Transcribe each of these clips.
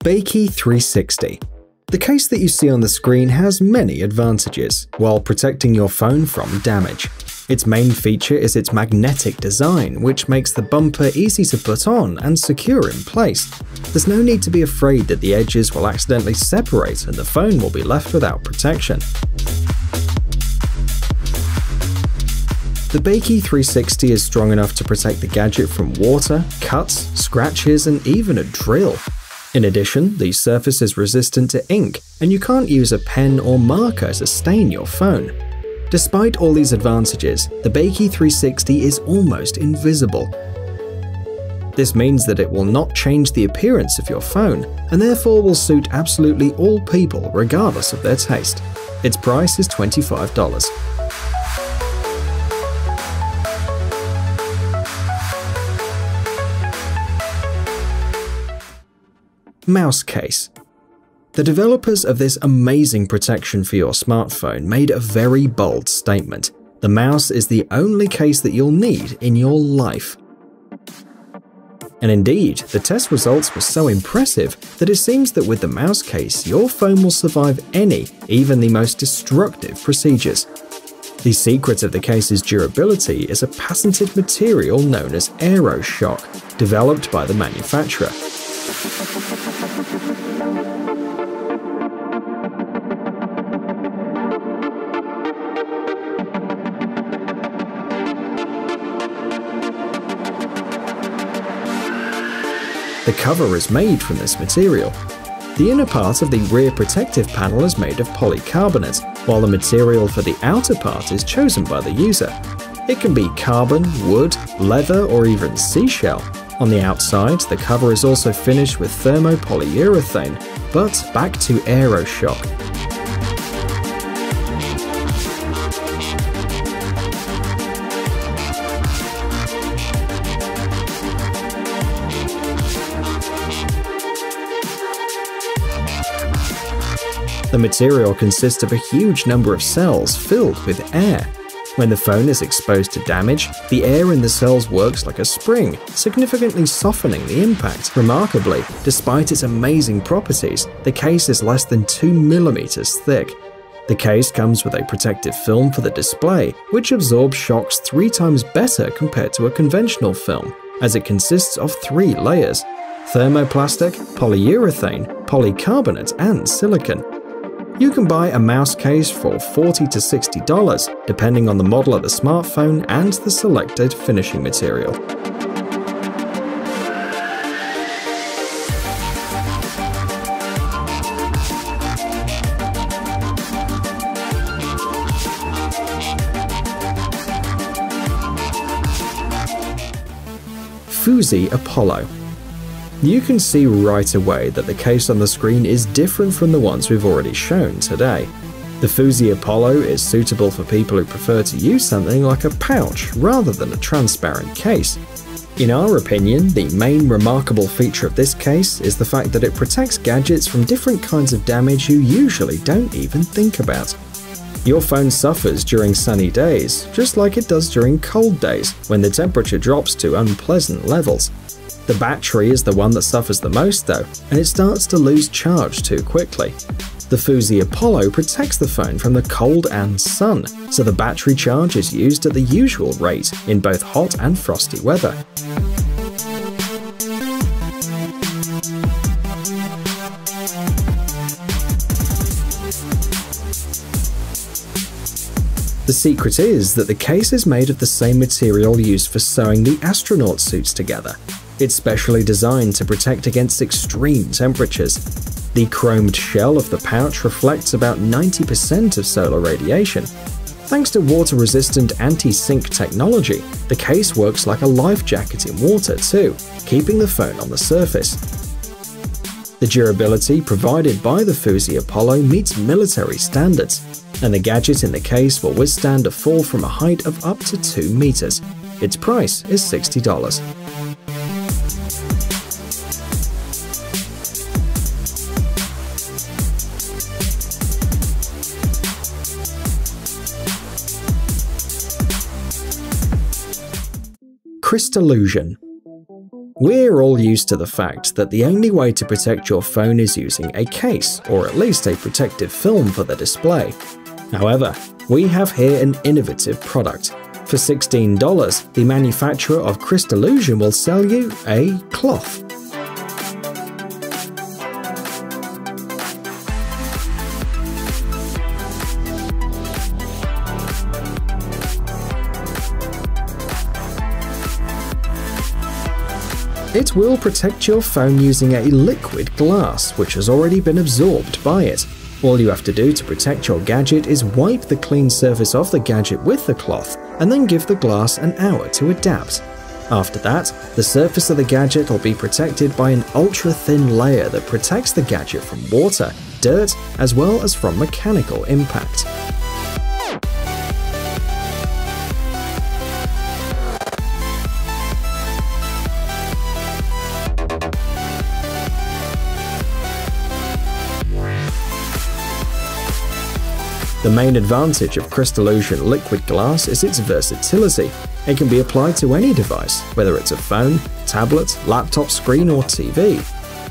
Bakey 360. The case that you see on the screen has many advantages, while protecting your phone from damage. Its main feature is its magnetic design, which makes the bumper easy to put on and secure in place. There's no need to be afraid that the edges will accidentally separate and the phone will be left without protection. The Bakey 360 is strong enough to protect the gadget from water, cuts, scratches, and even a drill. In addition, the surface is resistant to ink, and you can't use a pen or marker to stain your phone. Despite all these advantages, the Bakey 360 is almost invisible. This means that it will not change the appearance of your phone, and therefore will suit absolutely all people regardless of their taste. Its price is $25. Mouse case. The developers of this amazing protection for your smartphone made a very bold statement. The mouse is the only case that you'll need in your life. And indeed, the test results were so impressive that it seems that with the mouse case, your phone will survive any, even the most destructive procedures. The secret of the case's durability is a patented material known as AeroShock, developed by the manufacturer. The cover is made from this material. The inner part of the rear protective panel is made of polycarbonate, while the material for the outer part is chosen by the user. It can be carbon, wood, leather, or even seashell. On the outside, the cover is also finished with thermopolyurethane, but back to AeroShock. The material consists of a huge number of cells filled with air. When the phone is exposed to damage, the air in the cells works like a spring, significantly softening the impact. Remarkably, despite its amazing properties, the case is less than 2 mm thick. The case comes with a protective film for the display, which absorbs shocks 3 times better compared to a conventional film, as it consists of 3 layers: thermoplastic, polyurethane, polycarbonate, and silicon. You can buy a mouse case for $40 to $60, depending on the model of the smartphone and the selected finishing material. Fuzi Apollo. You can see right away that the case on the screen is different from the ones we've already shown today. The Fuzi Apollo is suitable for people who prefer to use something like a pouch rather than a transparent case. In our opinion, the main remarkable feature of this case is the fact that it protects gadgets from different kinds of damage you usually don't even think about. Your phone suffers during sunny days, just like it does during cold days, when the temperature drops to unpleasant levels. The battery is the one that suffers the most though, and it starts to lose charge too quickly. The Fuzi Apollo protects the phone from the cold and sun, so the battery charge is used at the usual rate in both hot and frosty weather. The secret is that the case is made of the same material used for sewing the astronaut suits together. It's specially designed to protect against extreme temperatures. The chromed shell of the pouch reflects about 90% of solar radiation. Thanks to water-resistant anti-sink technology, the case works like a life jacket in water too, keeping the phone on the surface. The durability provided by the Fuzi Apollo meets military standards, and the gadget in the case will withstand a fall from a height of up to 2 meters. Its price is $60. Crystallusion. We're all used to the fact that the only way to protect your phone is using a case, or at least a protective film for the display. However, we have here an innovative product. For $16, the manufacturer of Crystallusion will sell you a cloth. It will protect your phone using a liquid glass, which has already been absorbed by it. All you have to do to protect your gadget is wipe the clean surface of the gadget with the cloth, and then give the glass an hour to adapt. After that, the surface of the gadget will be protected by an ultra-thin layer that protects the gadget from water, dirt, as well as from mechanical impact. The main advantage of Crystallusion liquid glass is its versatility. It can be applied to any device, whether it's a phone, tablet, laptop screen, or TV.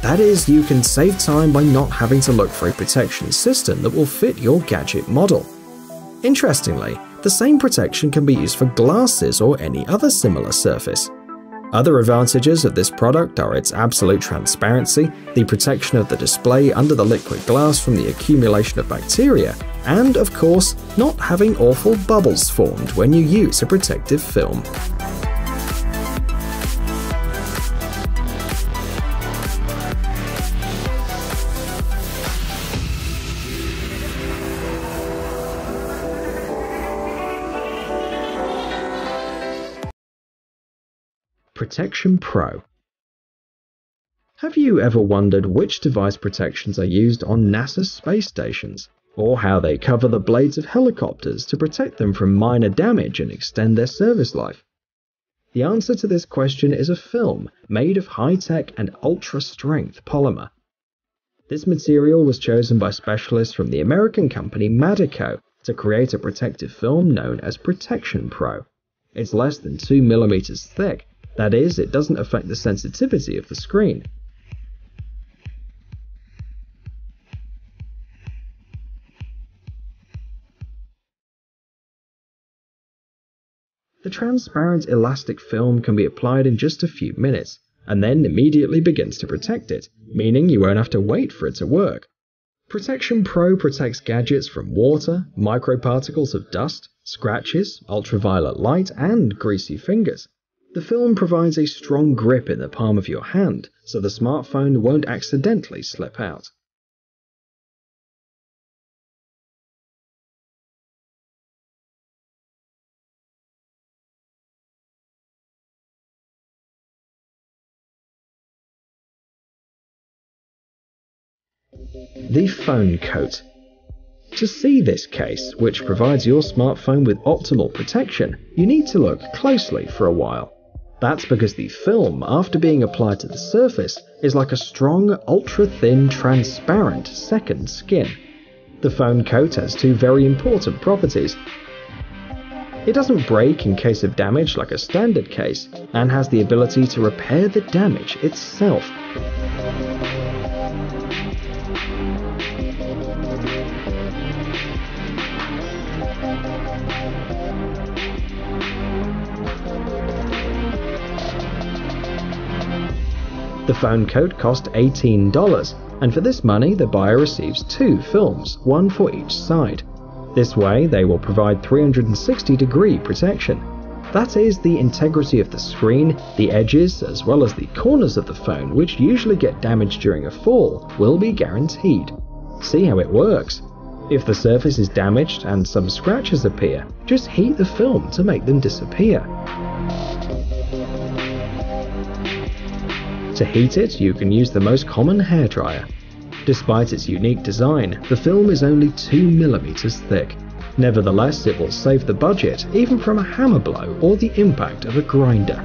That is, you can save time by not having to look for a protection system that will fit your gadget model. Interestingly, the same protection can be used for glasses or any other similar surface. Other advantages of this product are its absolute transparency, the protection of the display under the liquid glass from the accumulation of bacteria, and, of course, not having awful bubbles formed when you use a protective film. Protection Pro. Have you ever wondered which device protections are used on NASA space stations, or how they cover the blades of helicopters to protect them from minor damage and extend their service life? The answer to this question is a film made of high-tech and ultra-strength polymer. This material was chosen by specialists from the American company Madico to create a protective film known as Protection Pro. It's less than 2 mm thick. That is, it doesn't affect the sensitivity of the screen. The transparent elastic film can be applied in just a few minutes, and then immediately begins to protect it, meaning you won't have to wait for it to work. Protection Pro protects gadgets from water, microparticles of dust, scratches, ultraviolet light, and greasy fingers. The film provides a strong grip in the palm of your hand, so the smartphone won't accidentally slip out. The phone coat. To see this case, which provides your smartphone with optimal protection, you need to look closely for a while. That's because the film, after being applied to the surface, is like a strong, ultra-thin, transparent second skin. The phone coat has two very important properties. It doesn't break in case of damage like a standard case, and has the ability to repair the damage itself. The phone coat cost $18, and for this money the buyer receives 2 films, one for each side. This way they will provide 360-degree protection. That is, the integrity of the screen, the edges, as well as the corners of the phone, which usually get damaged during a fall, will be guaranteed. See how it works. If the surface is damaged and some scratches appear, just heat the film to make them disappear. To heat it, you can use the most common hairdryer. Despite its unique design, the film is only 2 mm thick. Nevertheless, it will save the budget even from a hammer blow or the impact of a grinder.